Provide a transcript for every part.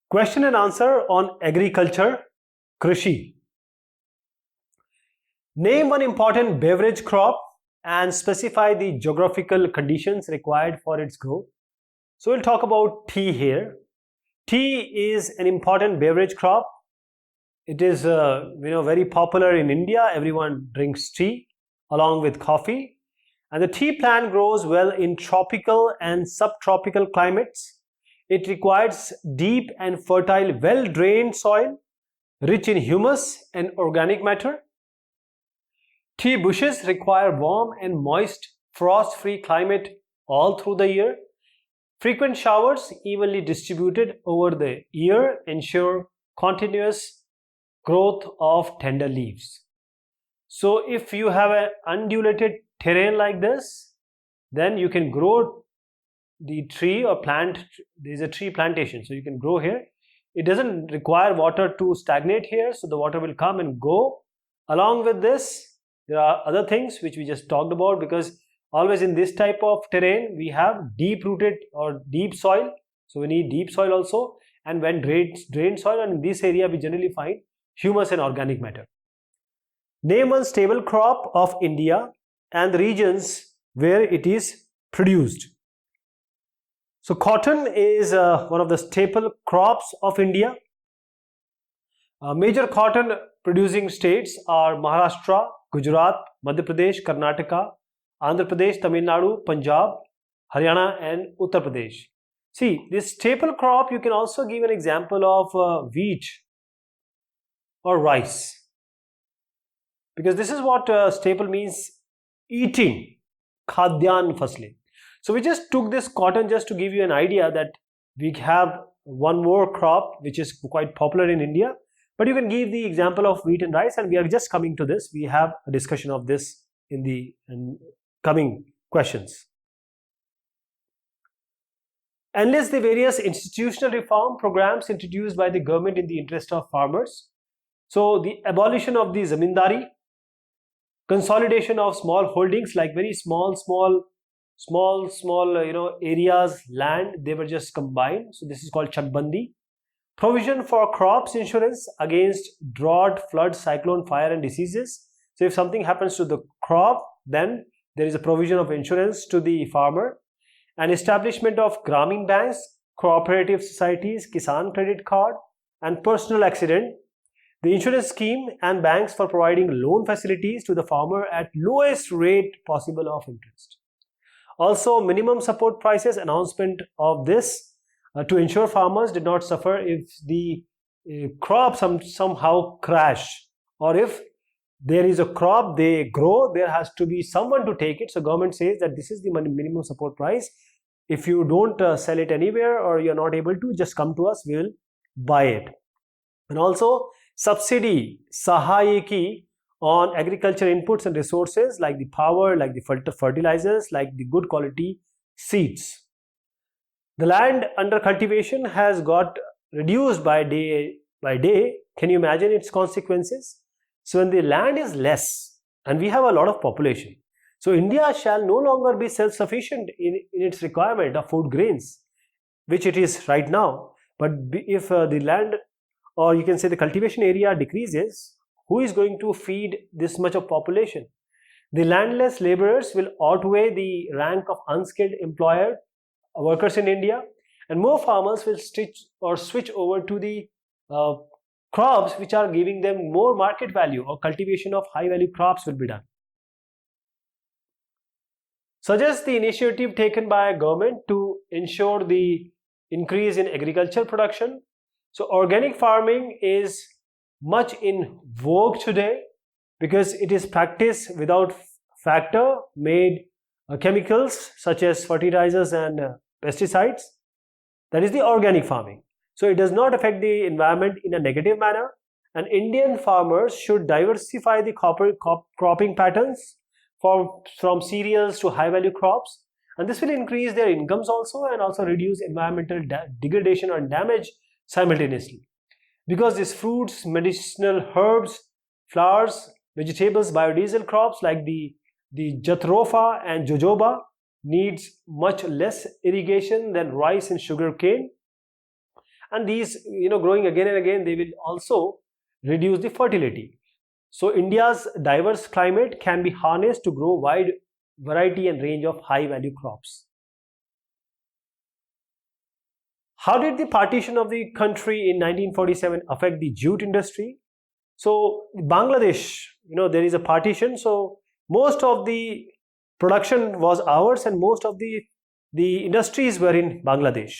Question and answer on agriculture, Krishi. Name one important beverage crop and specify the geographical conditions required for its growth. So we'll talk about tea here. Tea is an important beverage crop. It is very popular in India. Everyone drinks tea along with coffee. And the tea plant grows well in tropical and subtropical climates. It requires deep and fertile, well-drained soil, rich in humus and organic matter. Tea bushes require warm and moist, frost-free climate all through the year. Frequent showers, evenly distributed over the year, ensure continuous growth of tender leaves. So if you have an undulated terrain like this, then you can grow the tree or plant. There is a tree plantation, so you can grow here. It doesn't require water to stagnate here, so the water will come and go. Along with this, there are other things which we just talked about, because always in this type of terrain we have deep rooted or deep soil, so we need deep soil also, and when drained soil, and in this area we generally find humus and organic matter. Name one stable crop of India and the regions where it is produced. So cotton is one of the staple crops of India. Major cotton producing states are Maharashtra, Gujarat, Madhya Pradesh, Karnataka, Andhra Pradesh, Tamil Nadu, Punjab, Haryana and Uttar Pradesh. See, this staple crop, you can also give an example of wheat or rice, because this is what staple means, eating, khadyan fasle. So we just took this cotton just to give you an idea that we have one more crop which is quite popular in India, but you can give the example of wheat and rice, and we are just coming to this. We have a discussion of this in the coming questions. Enlist the various institutional reform programs introduced by the government in the interest of farmers. So the abolition of the zamindari, consolidation of small holdings, like very small areas, land, they were just combined. So this is called chakbandi. Provision for crops insurance against drought, flood, cyclone, fire and diseases. So if something happens to the crop, then there is a provision of insurance to the farmer. And establishment of Gramin banks, cooperative societies, Kisan credit card and personal accident. The insurance scheme and banks for providing loan facilities to the farmer at lowest rate possible of interest. Also, minimum support prices, announcement of this to ensure farmers did not suffer if the crop somehow crash, or if there is a crop they grow, there has to be someone to take it. So government says that this is the minimum support price. If you don't sell it anywhere or you are not able to, just come to us, we will buy it. And also subsidy, sahayaki, on agriculture inputs and resources like the power, like the fertilizers, like the good quality seeds. The land under cultivation has got reduced by day by day. Can you imagine its consequences? So when the land is less and we have a lot of population, so India shall no longer be self-sufficient in its requirement of food grains, which it is right now. But if the land, or you can say the cultivation area, decreases, who is going to feed this much of population? The landless laborers will outweigh the rank of unskilled employer workers in India, and more farmers will switch over to the crops which are giving them more market value, or cultivation of high value crops will be done. Suggest the initiative taken by government to ensure the increase in agriculture production. So organic farming is much in vogue today because it is practiced without factor made chemicals such as fertilizers and pesticides. That is the organic farming. So it does not affect the environment in a negative manner, and Indian farmers should diversify the cropping patterns from cereals to high value crops, and this will increase their incomes also, and also reduce environmental degradation or damage simultaneously. Because these fruits, medicinal herbs, flowers, vegetables, biodiesel crops like the jatropha and jojoba needs much less irrigation than rice and sugar cane. and these, growing again and again, they will also reduce the fertility. So India's diverse climate can be harnessed to grow wide variety and range of high value crops. How did the partition of the country in 1947 affect the jute industry? So Bangladesh, there is a partition, so most of the production was ours and most of the industries were in Bangladesh.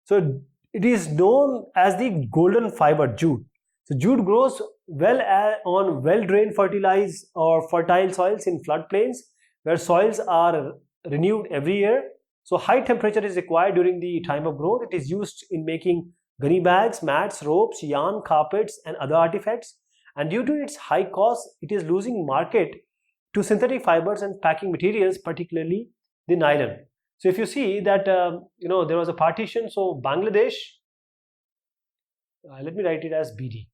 So it is known as the golden fiber jute. So jute grows well on well-drained fertile soils in floodplains where soils are renewed every year. So high temperature is required during the time of growth. It is used in making gunny bags, mats, ropes, yarn, carpets and other artifacts. And due to its high cost, it is losing market to synthetic fibers and packing materials, particularly the nylon. So if you see that, there was a partition. So Bangladesh, let me write it as BD.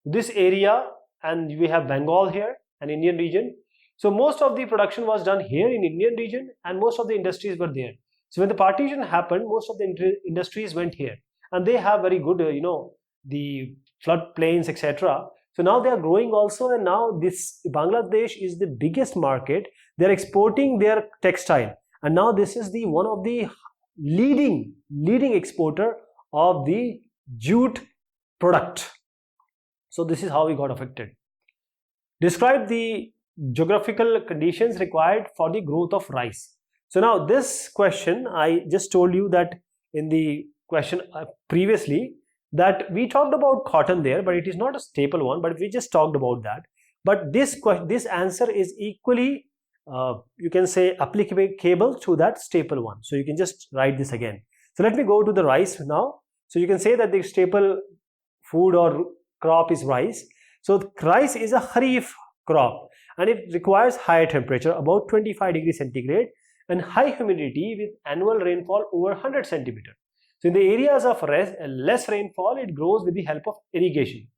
This area, and we have Bengal here, an Indian region. So most of the production was done here in Indian region and most of the industries were there. So when the partition happened, most of the industries went here and they have very good, the flood plains, etc. So now they are growing also, and now this Bangladesh is the biggest market. They are exporting their textile, and now this is the one of the leading exporter of the jute product. So this is how we got affected. Describe the geographical conditions required for the growth of rice. So now this question, I just told you that in the question previously that we talked about cotton there, but it is not a staple one, but we just talked about that. But this answer is equally, you can say, applicable to that staple one. So you can just write this again. So let me go to the rice now. So you can say that the staple food or crop is rice. So rice is a kharif crop and it requires higher temperature, about 25 degrees centigrade, and high humidity with annual rainfall over 100 centimeter. So in the areas of less rainfall, it grows with the help of irrigation.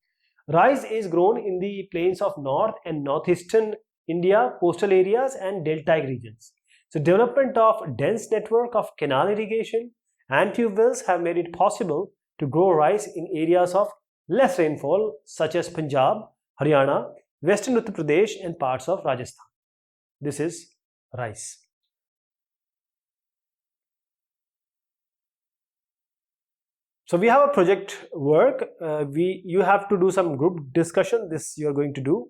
Rice is grown in the plains of north and northeastern India, coastal areas and deltaic regions. So development of dense network of canal irrigation and tube wells have made it possible to grow rice in areas of less rainfall such as Punjab, Haryana, Western Uttar Pradesh and parts of Rajasthan. This is rice. So we have a project work. You have to do some group discussion. This you are going to do.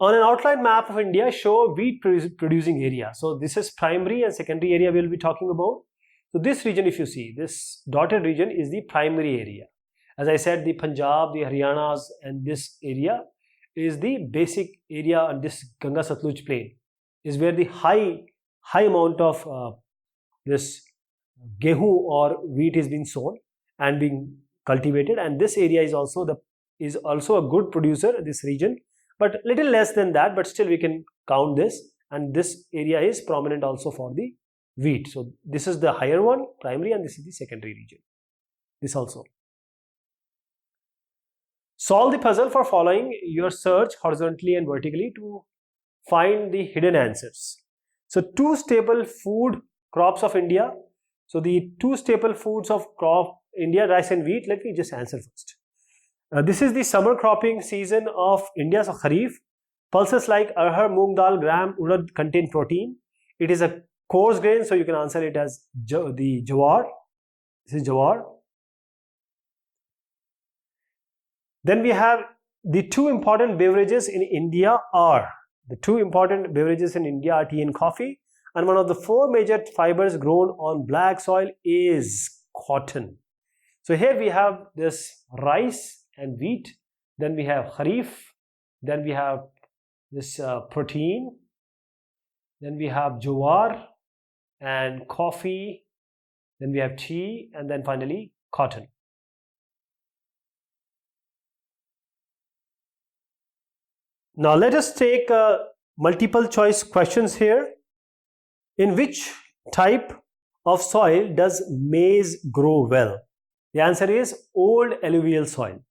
On an outline map of India, show wheat producing area. So this is primary and secondary area we will be talking about. So this region, if you see, this dotted region is the primary area. As I said, the Punjab, the Haryanas and this area is the basic area on this Ganga Satluj plain, is where the high amount of this gehu or wheat is being sown and being cultivated, and this area is also a good producer, this region, but little less than that, but still we can count this, and this area is prominent also for the wheat. So this is the higher one, primary, and this is the secondary region, this also. Solve the puzzle for following your search horizontally and vertically to find the hidden answers. So two staple food crops of India. So the two staple foods of crop India, rice and wheat. Let me just answer first. This is the summer cropping season of India, so Kharif. Pulses like arhar, moong dal, gram, urad contain protein. It is a coarse grain, so you can answer it as the jawar. This is jawar. Then we have the two important beverages in India are tea and coffee. And one of the four major fibers grown on black soil is cotton. So here we have this rice and wheat, then we have kharif, then we have this protein, then we have jowar and coffee, then we have tea, and then finally cotton. Now let us take multiple choice questions here. In which type of soil does maize grow well? The answer is old alluvial soil.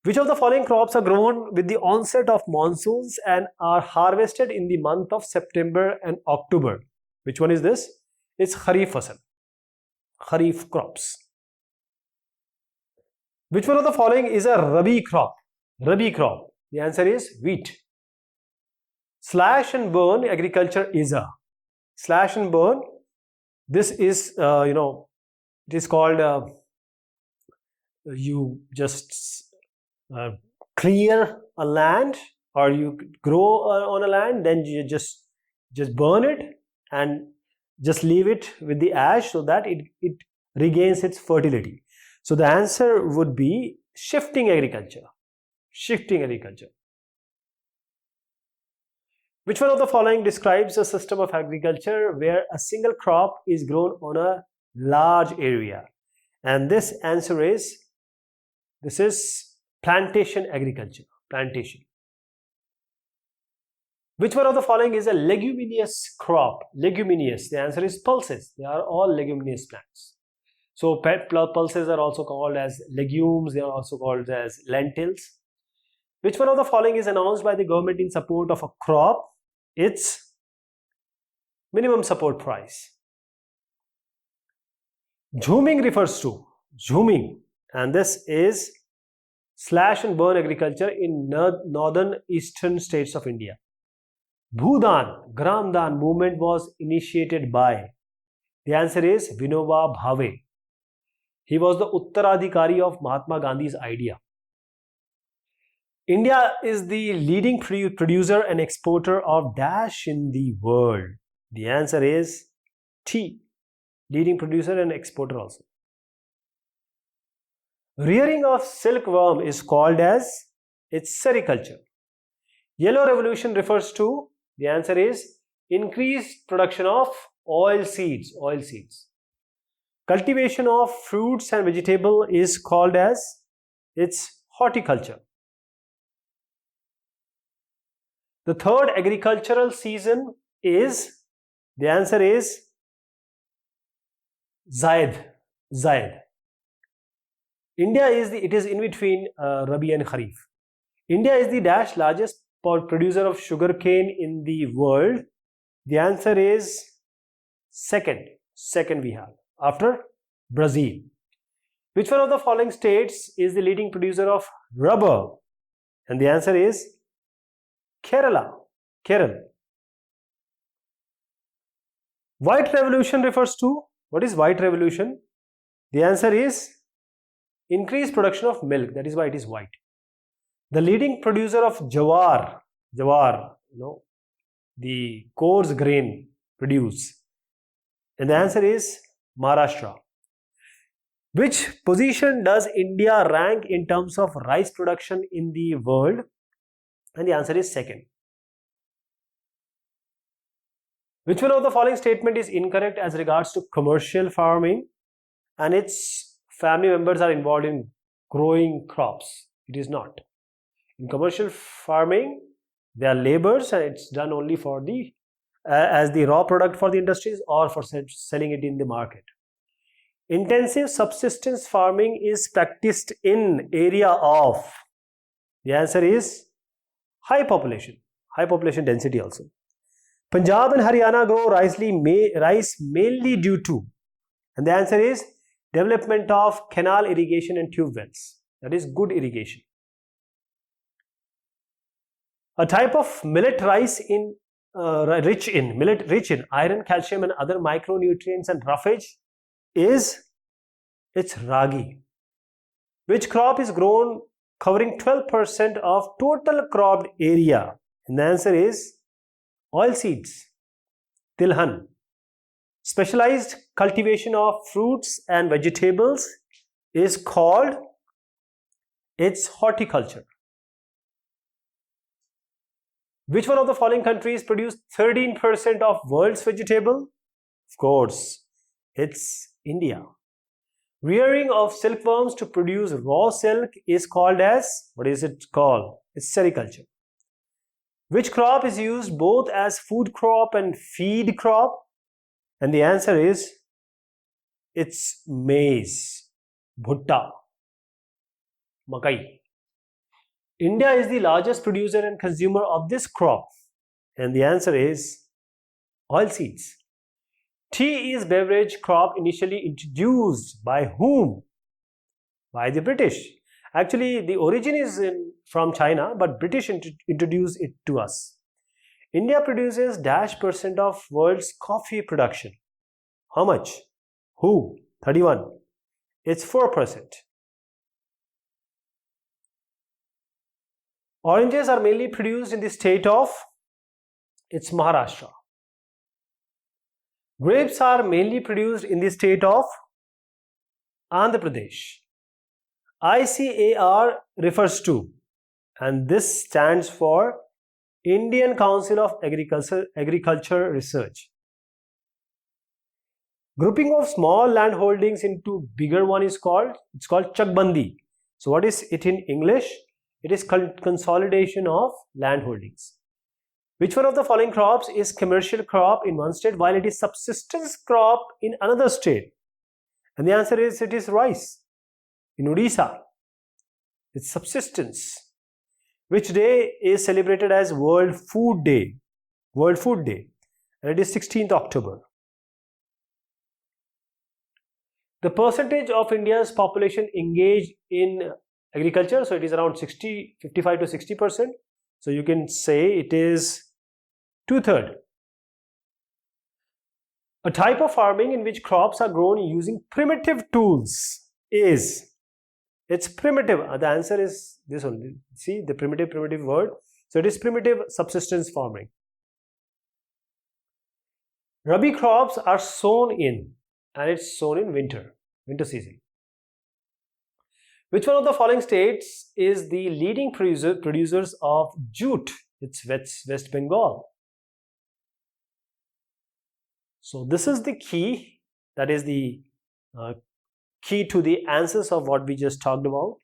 Which of the following crops are grown with the onset of monsoons and are harvested in the month of September and October? Which one is this? It's kharif fasal, kharif crops. Which one of the following is a Rabi crop? Rabi crop. The answer is wheat. Slash and burn agriculture is a. Slash and burn. This is, it is called, you just clear a land, or you grow on a land, then you just burn it and just leave it with the ash so that it regains its fertility. So the answer would be shifting agriculture. Shifting agriculture. Which one of the following describes a system of agriculture where a single crop is grown on a large area? And this answer is, this is plantation agriculture. Plantation. Which one of the following is a leguminous crop? Leguminous. The answer is pulses. They are all leguminous plants. So pulses are also called as legumes. They are also called as lentils. Which one of the following is announced by the government in support of a crop? It's minimum support price. Zooming refers to zooming, and this is slash and burn agriculture in northern eastern states of India. Bhudan, Gramdan movement was initiated by. The answer is Vinoba Bhave. He was the Uttaradhikari of Mahatma Gandhi's idea. India is the leading producer and exporter of dash in the world. The answer is tea. Leading producer and exporter also. Rearing of silkworm is called as, it's sericulture. Yellow revolution refers to, the answer is increased production of oil seeds. Oil seeds. Cultivation of fruits and vegetable is called as, it's horticulture. The third agricultural season is, the answer is Zaid. Zaid. India is it is in between Rabi and Kharif. India is the dash largest producer of sugarcane in the world. The answer is second. Second we have after Brazil. Which one of the following states is the leading producer of rubber? And the answer is Kerala. Kerala. White revolution refers to, what is white revolution? The answer is increased production of milk. That is why it is white. The leading producer of jawar, the coarse grain produce. And the answer is Maharashtra. Which position does India rank in terms of rice production in the world? And the answer is second. Which one of the following statement is incorrect as regards to commercial farming and its family members are involved in growing crops? It is not. In commercial farming, they are laborers and it's done only for the as the raw product for the industries or for selling it in the market. Intensive subsistence farming is practiced in area of. The answer is high population density also. Punjab and Haryana grow rice mainly due to, and the answer is development of canal irrigation and tube wells. That is good irrigation. A type of millet rice rich in iron, calcium and other micronutrients and roughage is it's ragi. Which crop is grown covering 12% of total cropped area? And the answer is oilseeds, tilhan. Specialized cultivation of fruits and vegetables is called, it's horticulture. Which one of the following countries produce 13% of world's vegetable? Of course, it's India. Rearing of silkworms to produce raw silk is called as, what is it called? It's sericulture. Which crop is used both as food crop and feed crop? And the answer is, it's maize, bhutta, makai. India is the largest producer and consumer of this crop. And the answer is oilseeds. Tea is beverage crop initially introduced by whom? By the British. Actually, the origin is from China, but British introduced it to us. India produces -% of world's coffee production. How much? Who? 31. It's 4%. Oranges are mainly produced in the state of, it's Maharashtra. Grapes are mainly produced in the state of Andhra Pradesh. ICAR refers to, and this stands for Indian Council of Agriculture Research. Grouping of small land holdings into bigger one is called, it's called chakbandi. So what is it in English? It is consolidation of land holdings. Which one of the following crops is commercial crop in one state while it is subsistence crop in another state? And the answer is, it is rice. In Odisha, it's subsistence. Which day is celebrated as World Food Day? World Food Day. And it is 16th October. The percentage of India's population engaged in agriculture, so it is around 55 to 60%. So you can say it is 2/3. A type of farming in which crops are grown using primitive tools is, it's primitive. The answer is this only. See the primitive word. So it is primitive subsistence farming. Rabi crops are sown in, and it's sown in winter season. Which one of the following states is the leading producers of jute? It's West Bengal. So this is the key, that is the key to the answers of what we just talked about.